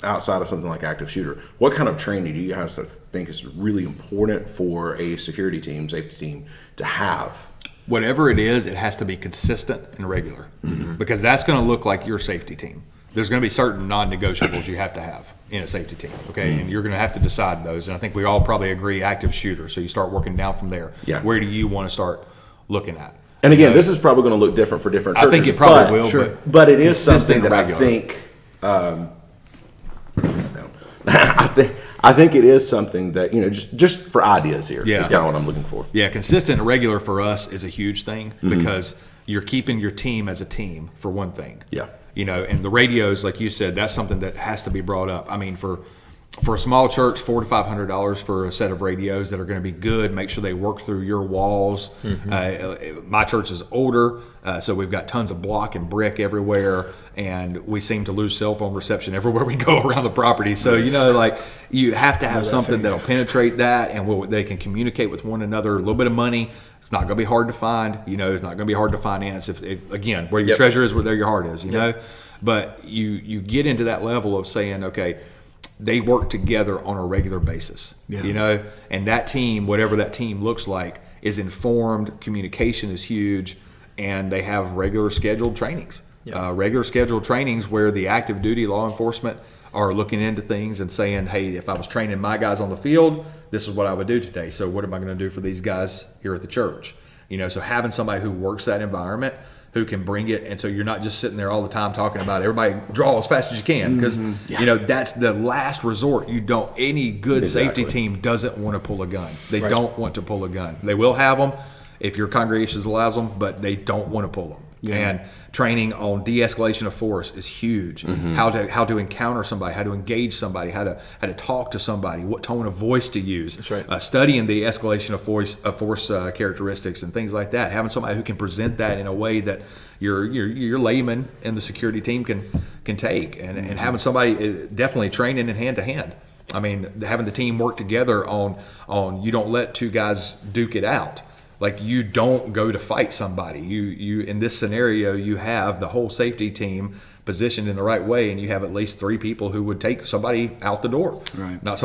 outside of something like active shooter, what kind of training do you guys think is really important for a security team, safety team to have? Whatever it is, it has to be consistent and regular, because that's going to look like your safety team. There's going to be certain non-negotiables you have to have in a safety team, okay? And you're going to have to decide those. And I think we all probably agree active shooter. So you start working down from there. Where do you want to start looking at? And again, this is probably going to look different for different churches. I think it probably will, but it is something that I think. I think it is something that, just for ideas here. Is kind of what I'm looking for. Yeah, consistent and regular for us is a huge thing, because you're keeping your team as a team, for one thing. And the radios, like you said, that's something that has to be brought up. I mean, for a small church, $400 to $500 for a set of radios that are going to be good. Make sure they work through your walls. My church is older, so we've got tons of block and brick everywhere, and we seem to lose cell phone reception everywhere we go around the property. So you have to have something that'll penetrate that, and they can communicate with one another. A little bit of money. It's not going to be hard to find. It's not going to be hard to finance. If again, where your treasure is, where there your heart is. You know, but you get into that level of saying, okay, they work together on a regular basis, and that team, whatever that team looks like, is informed. Communication is huge, and they have regular scheduled trainings. Regular scheduled trainings where the active duty law enforcement are looking into things and saying, hey, if I was training my guys on the field, this is what I would do today. So what am I going to do for these guys here at the church? So having somebody who works that environment, who can bring it, and so you're not just sitting there all the time talking about everybody draw as fast as you can, because that's the last resort. Any good safety team doesn't want to pull a gun. They don't want to pull a gun. They will have them if your congregation allows them, but they don't want to pull them. And training on de-escalation of force is huge. How to encounter somebody, how to engage somebody, how to talk to somebody, what tone of voice to use. That's right. Studying the escalation of force characteristics and things like that. Having somebody who can present that in a way that your layman and the security team can take, and having somebody definitely training in hand to hand. I mean, having the team work together on you don't let two guys duke it out. Like, you don't go to fight somebody. You in this scenario, you have the whole safety team positioned in the right way, and you have at least 3 people who would take somebody out the door. Right. Not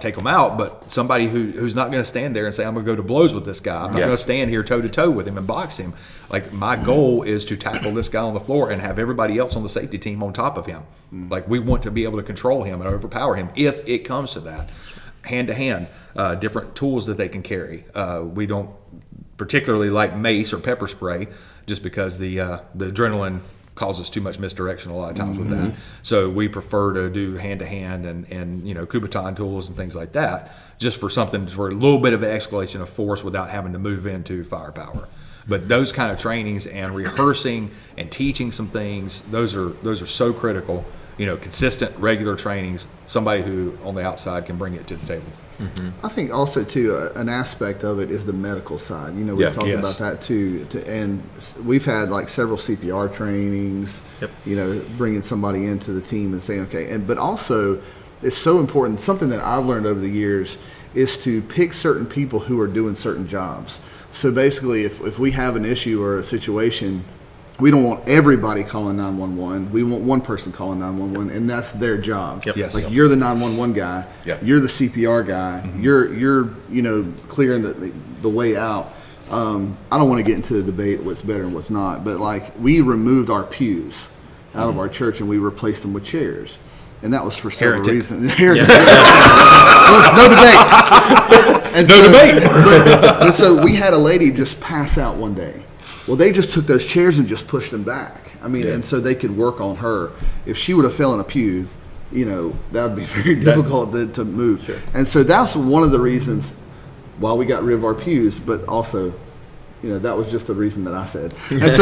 take them out, but somebody who's not going to stand there and say, I'm going to go to blows with this guy. I'm not going to stand here toe to toe with him and box him. Like, my goal is to tackle this guy on the floor and have everybody else on the safety team on top of him. Like, we want to be able to control him and overpower him if it comes to that. Hand to hand, different tools that they can carry. We don't particularly like mace or pepper spray, just because the adrenaline causes too much misdirection a lot of times with that. So we prefer to do hand to hand and Kubotan tools and things like that, just for a little bit of an escalation of force without having to move into firepower. But those kind of trainings and rehearsing and teaching some things, those are so critical. Consistent, regular trainings, somebody who on the outside can bring it to the table. I think also too an aspect of it is the medical side. We've talked about that too, and we've had like several CPR trainings. Bringing somebody into the team and saying okay, but also it's so important. Something that I've learned over the years is to pick certain people who are doing certain jobs. So basically, if we have an issue or a situation, we don't want everybody calling 911. We want one person calling 911, and that's their job. Yes. Like, you're the 911 guy. You're the CPR guy. You're clearing the way out. I don't want to get into the debate what's better and what's not, but like, we removed our pews out of our church and we replaced them with chairs, and that was for several reasons. No debate. But so we had a lady just pass out one day. Well, they just took those chairs and just pushed them back. I mean, and so they could work on her. If she would have fell in a pew, that would be very difficult to move. Sure. And so that's one of the reasons why we got rid of our pews, but also, that was just the reason that I said. And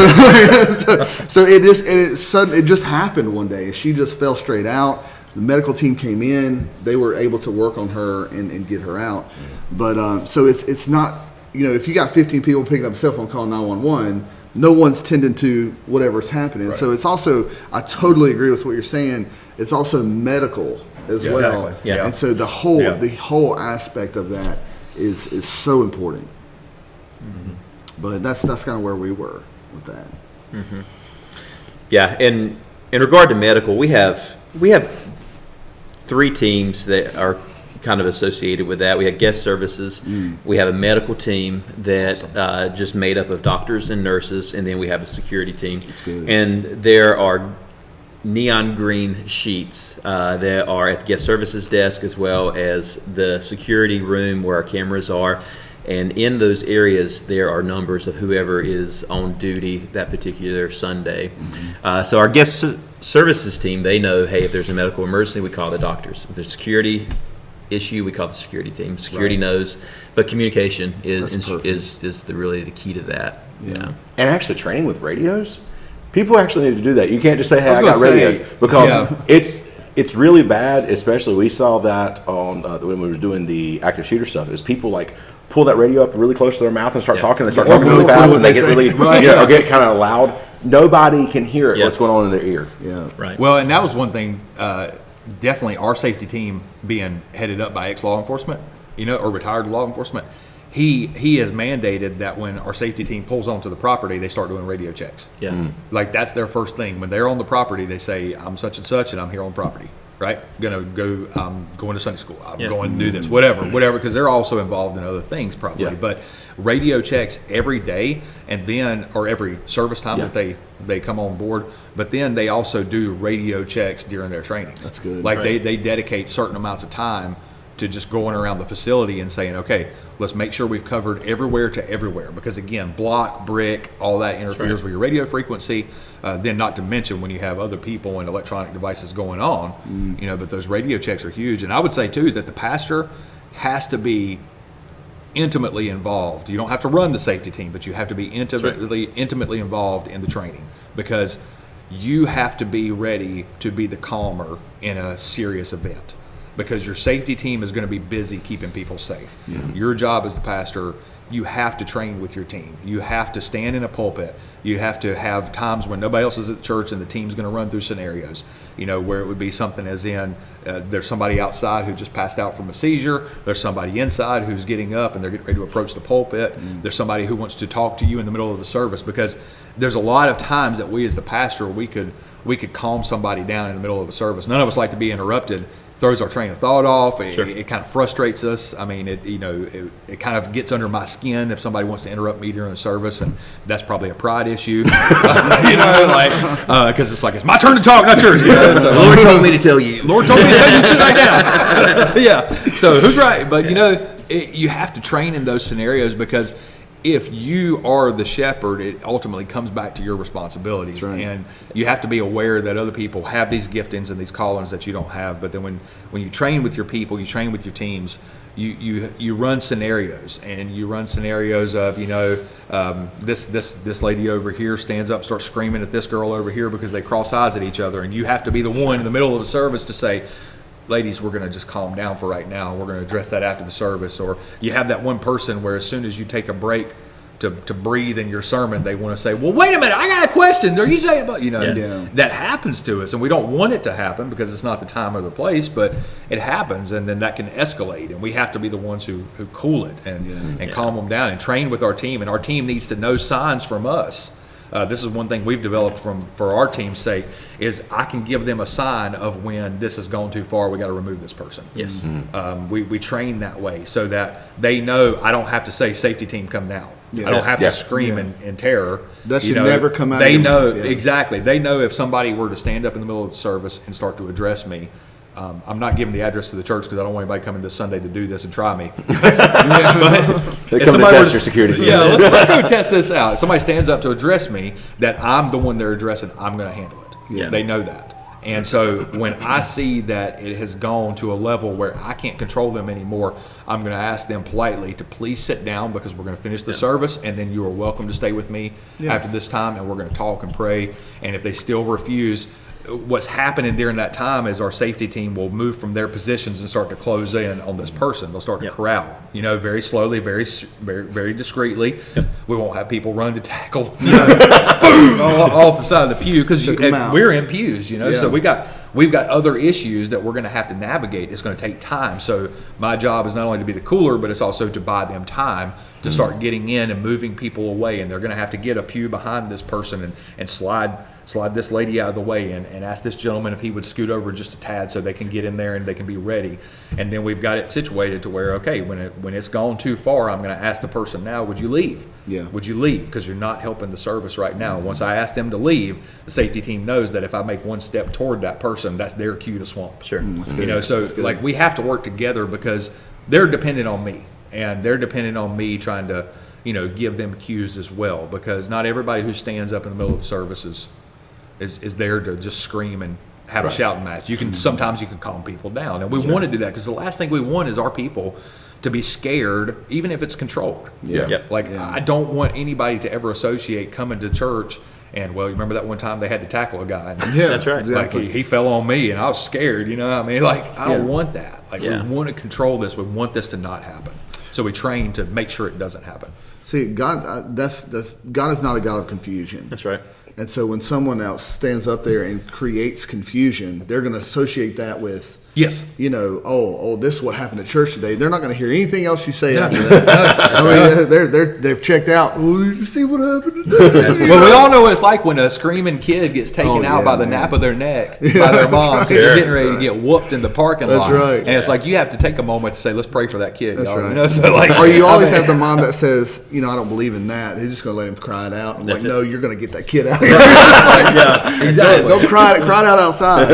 so it just happened one day. She just fell straight out. The medical team came in. They were able to work on her and get her out. But so it's not. If you got 15 people picking up a cell phone calling 911, no one's tending to whatever's happening. Right. So it's also, I totally agree with what you're saying. It's also medical as well. Yeah. And so the whole aspect of that is so important. But that's kind of where we were with that. Yeah, and in regard to medical, we have 3 teams that are kind of associated with that. We have guest services. We have a medical team that just made up of doctors and nurses, and then we have a security team. That's good. And there are neon green sheets that are at the guest services desk, as well as the security room where our cameras are. And in those areas, there are numbers of whoever is on duty that particular Sunday. So our guest services team, they know, hey, if there's a medical emergency, we call the doctors. If there's security issue, we call the security team. Security knows, but communication is really the key to that. And actually, training with radios, People actually need to do that. You can't just say, "Hey, I was got gonna radios," say, because yeah. it's really bad. Especially we saw that on when we were doing the active shooter stuff. Is people like pull that radio up really close to their mouth and start talking. They start talking really fast, and they get really get kind of loud. Nobody can hear what's going on in their ear. Yeah. Right. Well, and that was one thing. Definitely, our safety team being headed up by ex-law enforcement, or retired law enforcement. He has mandated that when our safety team pulls onto the property, they start doing radio checks. Yeah. Like that's their first thing. When they're on the property, they say, "I'm such and such, and I'm here on property." Right? I'm going to Sunday school. I'm going to do this, whatever, because they're also involved in other things probably. Yeah. But radio checks every day, and then or every service time that they come on board. But then they also do radio checks during their trainings. That's good. Like they dedicate certain amounts of time to just going around the facility and saying, okay, let's make sure we've covered everywhere to everywhere. Because again, block, brick, all that interferes with your radio frequency. Then not to mention when you have other people and electronic devices going on, but those radio checks are huge. And I would say too that the pastor has to be intimately involved. You don't have to run the safety team, but you have to be intimately involved in the training, because you have to be ready to be the calmer in a serious event, because your safety team is going to be busy keeping people safe. Your job as the pastor, you have to train with your team. You have to stand in a pulpit. You have to have times when nobody else is at church and the team's going to run through scenarios, where it would be something as in there's somebody outside who just passed out from a seizure. There's somebody inside who's getting up and they're getting ready to approach the pulpit. There's somebody who wants to talk to you in the middle of the service, because there's a lot of times that we as the pastor, we could calm somebody down in the middle of a service. None of us like to be interrupted. Throws our train of thought off. It kind of frustrates us. I mean, it kind of gets under my skin if somebody wants to interrupt me during the service, and that's probably a pride issue, because it's like, it's my turn to talk, not yours. So, Lord told me to tell you. Lord told me to tell you to sit right down. Yeah. So who's right? But you have to train in those scenarios, because if you are the shepherd, it ultimately comes back to your responsibilities. Right. And you have to be aware that other people have these giftings and these callings that you don't have. But then when you train with your people, you train with your teams, you run scenarios, and you run scenarios of, this lady over here stands up, starts screaming at this girl over here because they cross eyes at each other. And you have to be the one in the middle of the service to say, ladies, we're going to just calm down for right now. We're going to address that after the service. Or you have that one person where as soon as you take a break to breathe in your sermon, they want to say, well, wait a minute, I got a question. Are you saying about, that happens to us, and we don't want it to happen because it's not the time or the place, but it happens, and then that can escalate, and we have to be the ones who cool it and calm them down and train with our team, and our team needs to know signs from us. This is one thing we've developed for our team's sake, is I can give them a sign of when this has gone too far, we got to remove this person. Yes. We train that way so that they know I don't have to say, safety team, come now. I don't have to scream in terror. That should never come out of They your know, mouth, exactly. They know if somebody were to stand up in the middle of the service and start to address me, I'm not giving the address to the church because I don't want anybody coming this Sunday to do this and try me. They come to test your security. Yeah, let's go test this out. If somebody stands up to address me, that I'm the one they're addressing, I'm going to handle it. Yeah. They know that. And so when I see that it has gone to a level where I can't control them anymore, I'm going to ask them politely to please sit down, because we're going to finish the service, and then you are welcome to stay with me after this time, and we're going to talk and pray. And if they still refuse, what's happening during that time is our safety team will move from their positions and start to close in on this person. They'll start to corral, very slowly, very, very, very discreetly. We won't have people run to tackle, boom, off the side of the pew, because we're in pews, So we've got other issues that we're going to have to navigate. It's going to take time. So my job is not only to be the cooler, but it's also to buy them time to start getting in and moving people away. And they're going to have to get a pew behind this person and slide this lady out of the way and ask this gentleman if he would scoot over just a tad so they can get in there and they can be ready. And then we've got it situated to where, okay, when it's gone too far, I'm going to ask the person now, would you leave? Yeah. Would you leave? Because you're not helping the service right now. Once I ask them to leave, the safety team knows that if I make one step toward that person, that's their cue to swamp. Sure. So like we have to work together, because they're dependent on me, and they're dependent on me trying to, give them cues as well, because not everybody who stands up in the middle of the service is there to just scream and have a shouting match. Sometimes you can calm people down, and we want to do that, because the last thing we want is our people to be scared, even if it's controlled. Yeah. I don't want anybody to ever associate coming to church And well, you remember that one time they had to tackle a guy. And, Yeah, That's right. like Exactly. he fell on me, and I was scared. You know, what I mean, like I don't want that. Like Yeah. we want to control this. We want this to not happen. So we train to make sure it doesn't happen. See, God, that's God is not a God of confusion. That's right. And so when someone else stands up there and creates confusion, they're going to associate that with, Yes. oh, this is what happened at church today. They're not going to hear anything else you say after that. I mean, they've checked out. Well, did you see what happened today? Well, we all know what it's like when a screaming kid gets taken out by the man. nape of their neck by their mom because they're getting ready to get whooped in the parking lot. That's right. And it's like you have to take a moment to say, "Let's pray for that kid." That's y'all. right. You know, so like, Or you always I mean- have the mom that says, I don't believe in that. They're just going to let him cry it out. I'm like, That's it. no, you're going to get that kid out. yeah, exactly. Don't cry it out outside.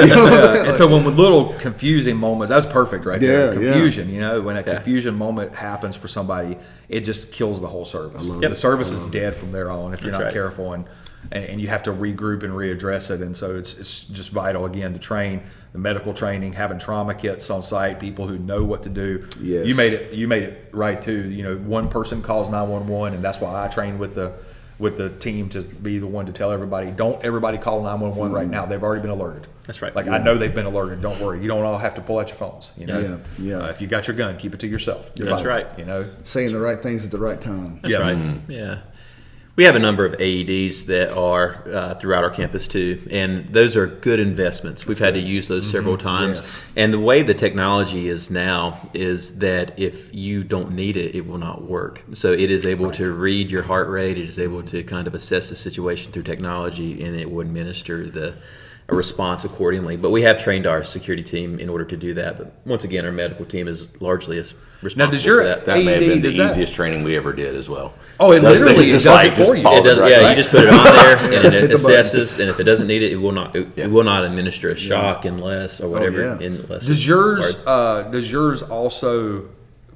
And so when with little confusing moments, that's perfect right there. Yeah, yeah. Confusion, when a confusion moment happens for somebody, it just kills the whole service. The service is dead from there on if you're not right. careful, and you have to regroup and readdress it. And so it's just vital again to train the medical training, having trauma kits on site, people who know what to do. Yes. You made it right too. One person calls 911, and that's why I train with the team to be the one to tell everybody, don't everybody call 911 right now. They've already been alerted. That's right. Like I know they've been alerted. Don't worry. You don't all have to pull out your phones. Yeah. If you got your gun, keep it to yourself. You're That's fine, right. Saying the right things at the right time. That's right. Yeah. We have a number of AEDs that are throughout our campus too, and those are good investments. We've had to use those several times. Yes. And the way the technology is now is that if you don't need it, it will not work. So it is able to read your heart rate. It is able to kind of assess the situation through technology, and it will administer a response accordingly. But we have trained our security team in order to do that. But once again, our medical team is largely as responsible Now, does your for that. That may have been the Does that- easiest training we ever did as well. Oh, it Those literally things it does it just for you. follow It does, the yeah, directions. you just put it on there and Hit it the button. assesses, and if it doesn't need it, it will not administer a shock unless or whatever. yeah. Unless Does it's yours required. also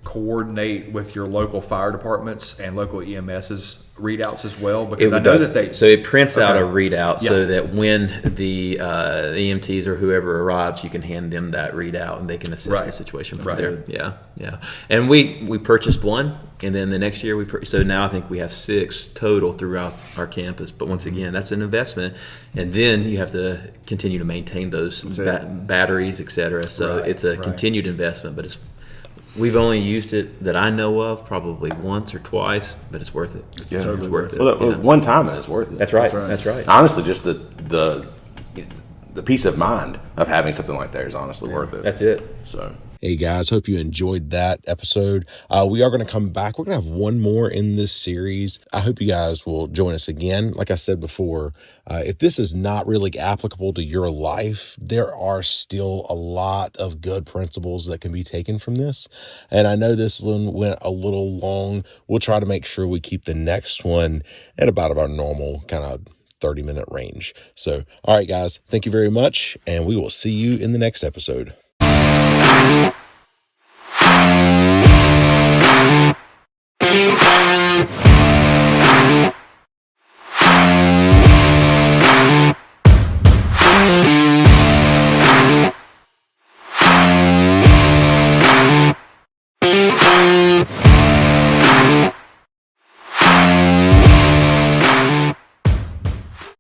coordinate with your local fire departments and local EMS's readouts as well? Because I know does. that they So it prints out a Okay. readout Yeah. so that when the EMTs or whoever arrives, you can hand them that readout and they can assess Right. the situation from Right. there. Yeah. And we purchased one, and then the next year so now I think we have 6 total throughout our campus. But once again, that's an investment, and then you have to continue to maintain those batteries, et cetera. So Right, it's a right. continued investment, but we've only used it that I know of probably once or twice, but it's worth it. Yeah. It's worth it. Well, yeah. one time and it's worth it. That's right. That's right. That's right. Honestly, just the peace of mind of having something like that is honestly worth it. That's it. So. Hey guys, hope you enjoyed that episode. We are going to come back. We're going to have one more in this series. I hope you guys will join us again. Like I said before, if this is not really applicable to your life, there are still a lot of good principles that can be taken from this. And I know this one went a little long. We'll try to make sure we keep the next one at about our normal kind of 30-minute range. So, all right, guys, thank you very much. And we will see you in the next episode.